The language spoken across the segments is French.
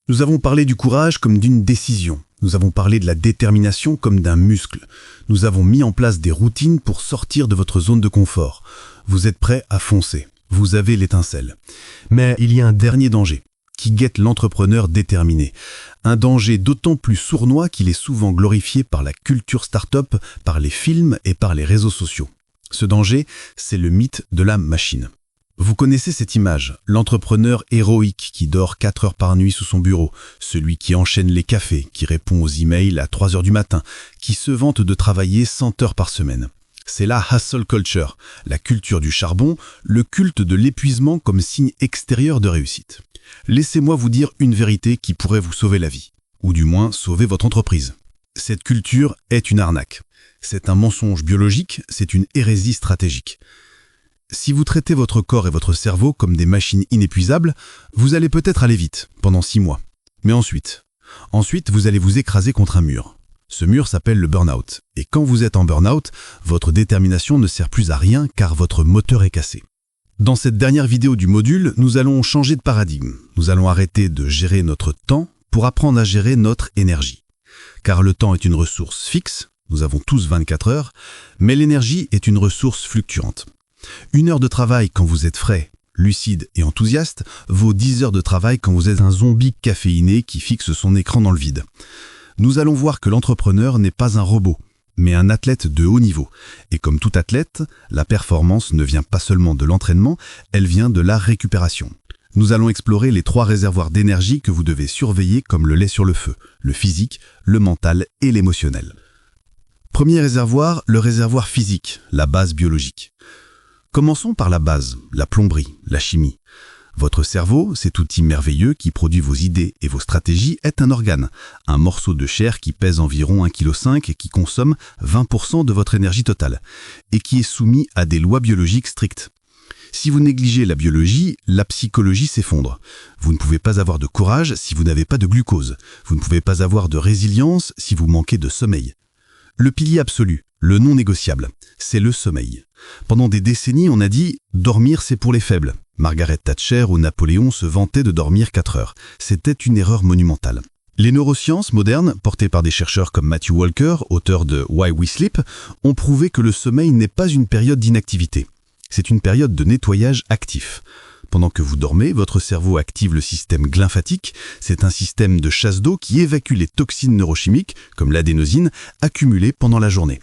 Nous avons parlé du courage comme d'une décision. Nous avons parlé de la détermination comme d'un muscle. Nous avons mis en place des routines pour sortir de votre zone de confort. Vous êtes prêt à foncer. Vous avez l'étincelle. Mais il y a un dernier danger qui guette l'entrepreneur déterminé. Un danger d'autant plus sournois qu'il est souvent glorifié par la culture start-up, par les films et par les réseaux sociaux. Ce danger, c'est le mythe de la machine. Vous connaissez cette image, l'entrepreneur héroïque qui dort 4 heures par nuit sous son bureau, celui qui enchaîne les cafés, qui répond aux emails à 3 heures du matin, qui se vante de travailler 100 heures par semaine. C'est la hustle culture, la culture du charbon, le culte de l'épuisement comme signe extérieur de réussite. Laissez-moi vous dire une vérité qui pourrait vous sauver la vie, ou du moins sauver votre entreprise. Cette culture est une arnaque. C'est un mensonge biologique, c'est une hérésie stratégique. Si vous traitez votre corps et votre cerveau comme des machines inépuisables, vous allez peut-être aller vite, pendant 6 mois. Mais ensuite, vous allez vous écraser contre un mur. Ce mur s'appelle le burn-out. Et quand vous êtes en burn-out, votre détermination ne sert plus à rien car votre moteur est cassé. Dans cette dernière vidéo du module, nous allons changer de paradigme. Nous allons arrêter de gérer notre temps pour apprendre à gérer notre énergie. Car le temps est une ressource fixe, nous avons tous 24 heures, mais l'énergie est une ressource fluctuante. 1 heure de travail quand vous êtes frais, lucide et enthousiaste vaut 10 heures de travail quand vous êtes un zombie caféiné qui fixe son écran dans le vide. Nous allons voir que l'entrepreneur n'est pas un robot, mais un athlète de haut niveau. Et comme tout athlète, la performance ne vient pas seulement de l'entraînement, elle vient de la récupération. Nous allons explorer les 3 réservoirs d'énergie que vous devez surveiller comme le lait sur le feu, le physique, le mental et l'émotionnel. Premier réservoir, le réservoir physique, la base biologique. Commençons par la base, la plomberie, la chimie. Votre cerveau, cet outil merveilleux qui produit vos idées et vos stratégies, est un organe, un morceau de chair qui pèse environ 1,5 kg et qui consomme 20% de votre énergie totale, et qui est soumis à des lois biologiques strictes. Si vous négligez la biologie, la psychologie s'effondre. Vous ne pouvez pas avoir de courage si vous n'avez pas de glucose. Vous ne pouvez pas avoir de résilience si vous manquez de sommeil. Le pilier absolu, le non négociable, c'est le sommeil. Pendant des décennies, on a dit « dormir, c'est pour les faibles ». Margaret Thatcher ou Napoléon se vantaient de dormir 4 heures. C'était une erreur monumentale. Les neurosciences modernes, portées par des chercheurs comme Matthew Walker, auteur de Why We Sleep, ont prouvé que le sommeil n'est pas une période d'inactivité. C'est une période de nettoyage actif. Pendant que vous dormez, votre cerveau active le système glymphatique. C'est un système de chasse d'eau qui évacue les toxines neurochimiques, comme l'adénosine, accumulées pendant la journée.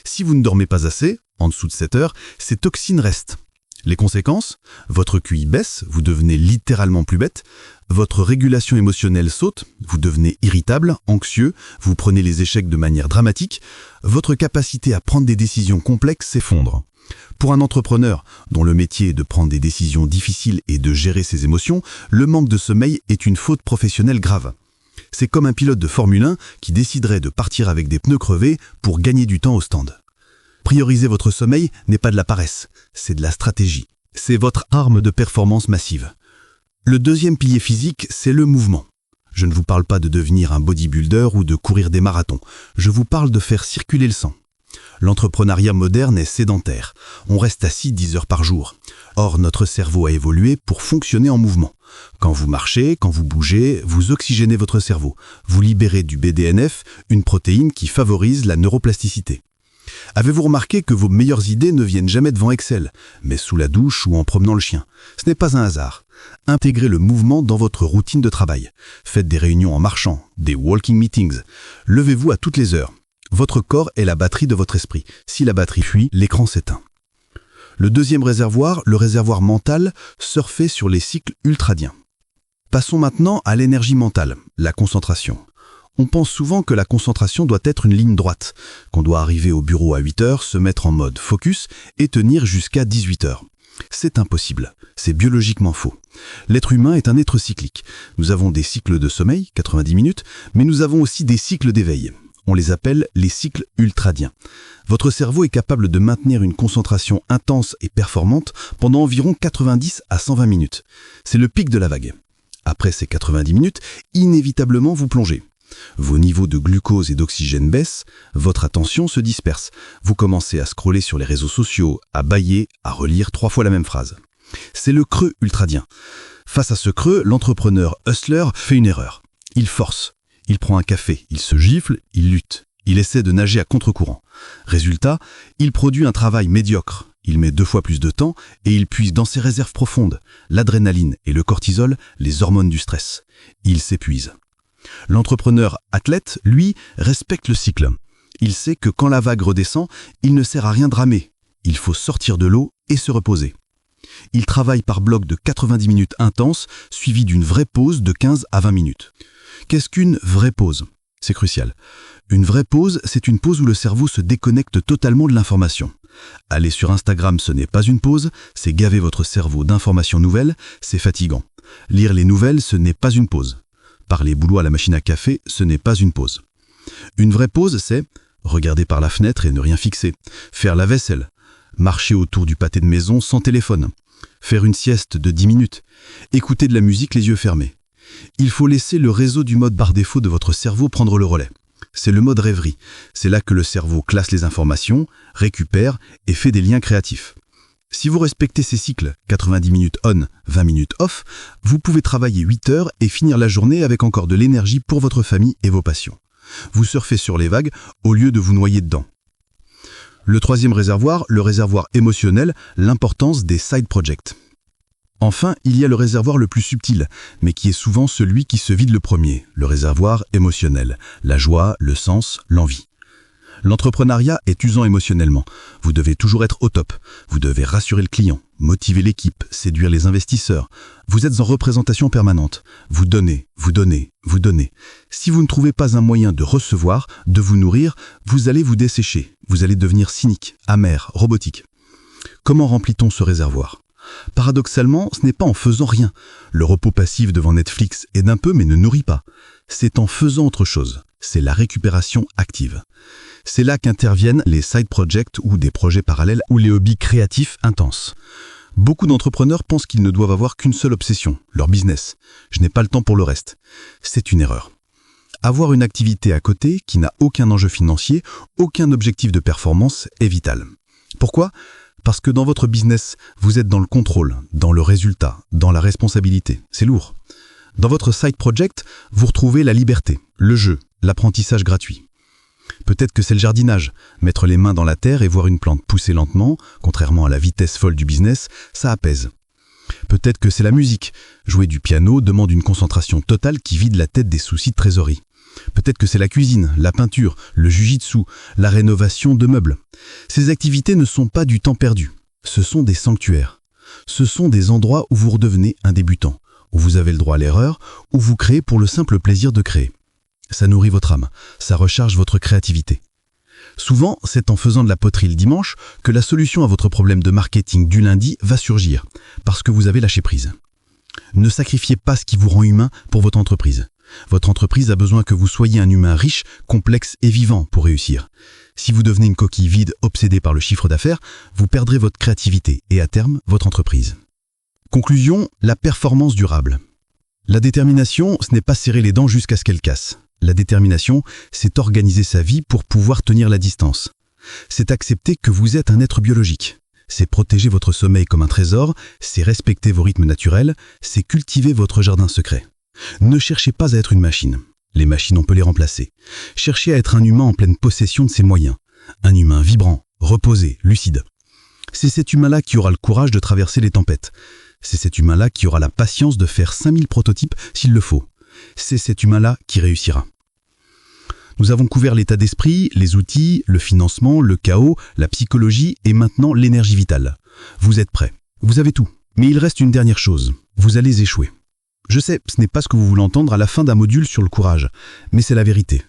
Si vous ne dormez pas assez, en dessous de 7 heures, ces toxines restent. Les conséquences ? Votre QI baisse, vous devenez littéralement plus bête, votre régulation émotionnelle saute, vous devenez irritable, anxieux, vous prenez les échecs de manière dramatique, votre capacité à prendre des décisions complexes s'effondre. Pour un entrepreneur dont le métier est de prendre des décisions difficiles et de gérer ses émotions, le manque de sommeil est une faute professionnelle grave. C'est comme un pilote de Formule 1 qui déciderait de partir avec des pneus crevés pour gagner du temps au stand. Prioriser votre sommeil n'est pas de la paresse, c'est de la stratégie. C'est votre arme de performance massive. Le deuxième pilier physique, c'est le mouvement. Je ne vous parle pas de devenir un bodybuilder ou de courir des marathons. Je vous parle de faire circuler le sang. L'entrepreneuriat moderne est sédentaire. On reste assis 10 heures par jour. Or, notre cerveau a évolué pour fonctionner en mouvement. Quand vous marchez, quand vous bougez, vous oxygénez votre cerveau. Vous libérez du BDNF, une protéine qui favorise la neuroplasticité. Avez-vous remarqué que vos meilleures idées ne viennent jamais devant Excel, mais sous la douche ou en promenant le chien? Ce n'est pas un hasard. Intégrez le mouvement dans votre routine de travail. Faites des réunions en marchant, des walking meetings. Levez-vous à toutes les heures. Votre corps est la batterie de votre esprit. Si la batterie fuit, l'écran s'éteint. Le deuxième réservoir, le réservoir mental, surfez sur les cycles ultradiens. Passons maintenant à l'énergie mentale, la concentration. On pense souvent que la concentration doit être une ligne droite, qu'on doit arriver au bureau à 8 heures, se mettre en mode focus et tenir jusqu'à 18 heures. C'est impossible, c'est biologiquement faux. L'être humain est un être cyclique. Nous avons des cycles de sommeil, 90 minutes, mais nous avons aussi des cycles d'éveil. On les appelle les cycles ultradiens. Votre cerveau est capable de maintenir une concentration intense et performante pendant environ 90 à 120 minutes. C'est le pic de la vague. Après ces 90 minutes, inévitablement vous plongez. Vos niveaux de glucose et d'oxygène baissent, votre attention se disperse. Vous commencez à scroller sur les réseaux sociaux, à bâiller, à relire 3 fois la même phrase. C'est le creux ultradien. Face à ce creux, l'entrepreneur hustler fait une erreur. Il force, il prend un café, il se gifle, il lutte, il essaie de nager à contre-courant. Résultat, il produit un travail médiocre. Il met 2 fois plus de temps et il puise dans ses réserves profondes, l'adrénaline et le cortisol, les hormones du stress. Il s'épuise. L'entrepreneur athlète, lui, respecte le cycle. Il sait que quand la vague redescend, il ne sert à rien de ramer. Il faut sortir de l'eau et se reposer. Il travaille par bloc de 90 minutes intenses, suivi d'une vraie pause de 15 à 20 minutes. Qu'est-ce qu'une vraie pause? C'est crucial. Une vraie pause, c'est une pause où le cerveau se déconnecte totalement de l'information. Aller sur Instagram, ce n'est pas une pause, c'est gaver votre cerveau d'informations nouvelles, c'est fatigant. Lire les nouvelles, ce n'est pas une pause. Parler boulot à la machine à café, ce n'est pas une pause. Une vraie pause, c'est regarder par la fenêtre et ne rien fixer, faire la vaisselle, marcher autour du pâté de maison sans téléphone, faire une sieste de 10 minutes, écouter de la musique les yeux fermés. Il faut laisser le réseau du mode par défaut de votre cerveau prendre le relais. C'est le mode rêverie. C'est là que le cerveau classe les informations, récupère et fait des liens créatifs. Si vous respectez ces cycles, 90 minutes on, 20 minutes off, vous pouvez travailler 8 heures et finir la journée avec encore de l'énergie pour votre famille et vos passions. Vous surfez sur les vagues au lieu de vous noyer dedans. Le troisième réservoir, le réservoir émotionnel, l'importance des side projects. Enfin, il y a le réservoir le plus subtil, mais qui est souvent celui qui se vide le premier, le réservoir émotionnel, la joie, le sens, l'envie. L'entrepreneuriat est usant émotionnellement. Vous devez toujours être au top. Vous devez rassurer le client, motiver l'équipe, séduire les investisseurs. Vous êtes en représentation permanente. Vous donnez, vous donnez, vous donnez. Si vous ne trouvez pas un moyen de recevoir, de vous nourrir, vous allez vous dessécher. Vous allez devenir cynique, amer, robotique. Comment remplit-on ce réservoir ? Paradoxalement, ce n'est pas en faisant rien. Le repos passif devant Netflix aide un peu mais ne nourrit pas. C'est en faisant autre chose. C'est la récupération active. C'est là qu'interviennent les side projects ou des projets parallèles ou les hobbies créatifs intenses. Beaucoup d'entrepreneurs pensent qu'ils ne doivent avoir qu'une seule obsession, leur business. Je n'ai pas le temps pour le reste. C'est une erreur. Avoir une activité à côté qui n'a aucun enjeu financier, aucun objectif de performance est vital. Pourquoi ? Parce que dans votre business, vous êtes dans le contrôle, dans le résultat, dans la responsabilité. C'est lourd. Dans votre side project, vous retrouvez la liberté, le jeu, l'apprentissage gratuit. Peut-être que c'est le jardinage, mettre les mains dans la terre et voir une plante pousser lentement, contrairement à la vitesse folle du business, ça apaise. Peut-être que c'est la musique, jouer du piano demande une concentration totale qui vide la tête des soucis de trésorerie. Peut-être que c'est la cuisine, la peinture, le jujitsu, la rénovation de meubles. Ces activités ne sont pas du temps perdu. Ce sont des sanctuaires. Ce sont des endroits où vous redevenez un débutant, où vous avez le droit à l'erreur, où vous créez pour le simple plaisir de créer. Ça nourrit votre âme, ça recharge votre créativité. Souvent, c'est en faisant de la poterie le dimanche que la solution à votre problème de marketing du lundi va surgir, parce que vous avez lâché prise. Ne sacrifiez pas ce qui vous rend humain pour votre entreprise. Votre entreprise a besoin que vous soyez un humain riche, complexe et vivant pour réussir. Si vous devenez une coquille vide obsédée par le chiffre d'affaires, vous perdrez votre créativité et à terme, votre entreprise. Conclusion, la performance durable. La détermination, ce n'est pas serrer les dents jusqu'à ce qu'elles cassent. La détermination, c'est organiser sa vie pour pouvoir tenir la distance. C'est accepter que vous êtes un être biologique. C'est protéger votre sommeil comme un trésor, c'est respecter vos rythmes naturels, c'est cultiver votre jardin secret. Ne cherchez pas à être une machine. Les machines, on peut les remplacer. Cherchez à être un humain en pleine possession de ses moyens. Un humain vibrant, reposé, lucide. C'est cet humain-là qui aura le courage de traverser les tempêtes. C'est cet humain-là qui aura la patience de faire 5000 prototypes s'il le faut. C'est cet humain-là qui réussira. Nous avons couvert l'état d'esprit, les outils, le financement, le chaos, la psychologie et maintenant l'énergie vitale. Vous êtes prêts. Vous avez tout. Mais il reste une dernière chose. Vous allez échouer. Je sais, ce n'est pas ce que vous voulez entendre à la fin d'un module sur le courage, mais c'est la vérité.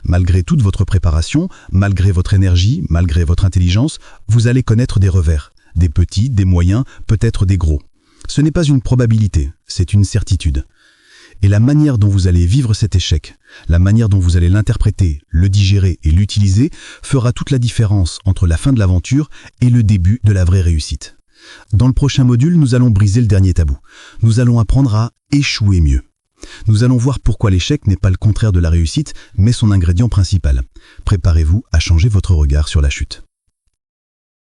Malgré toute votre préparation, malgré votre énergie, malgré votre intelligence, vous allez connaître des revers. Des petits, des moyens, peut-être des gros. Ce n'est pas une probabilité, c'est une certitude. Et la manière dont vous allez vivre cet échec, la manière dont vous allez l'interpréter, le digérer et l'utiliser, fera toute la différence entre la fin de l'aventure et le début de la vraie réussite. Dans le prochain module, nous allons briser le dernier tabou. Nous allons apprendre à échouer mieux. Nous allons voir pourquoi l'échec n'est pas le contraire de la réussite, mais son ingrédient principal. Préparez-vous à changer votre regard sur la chute.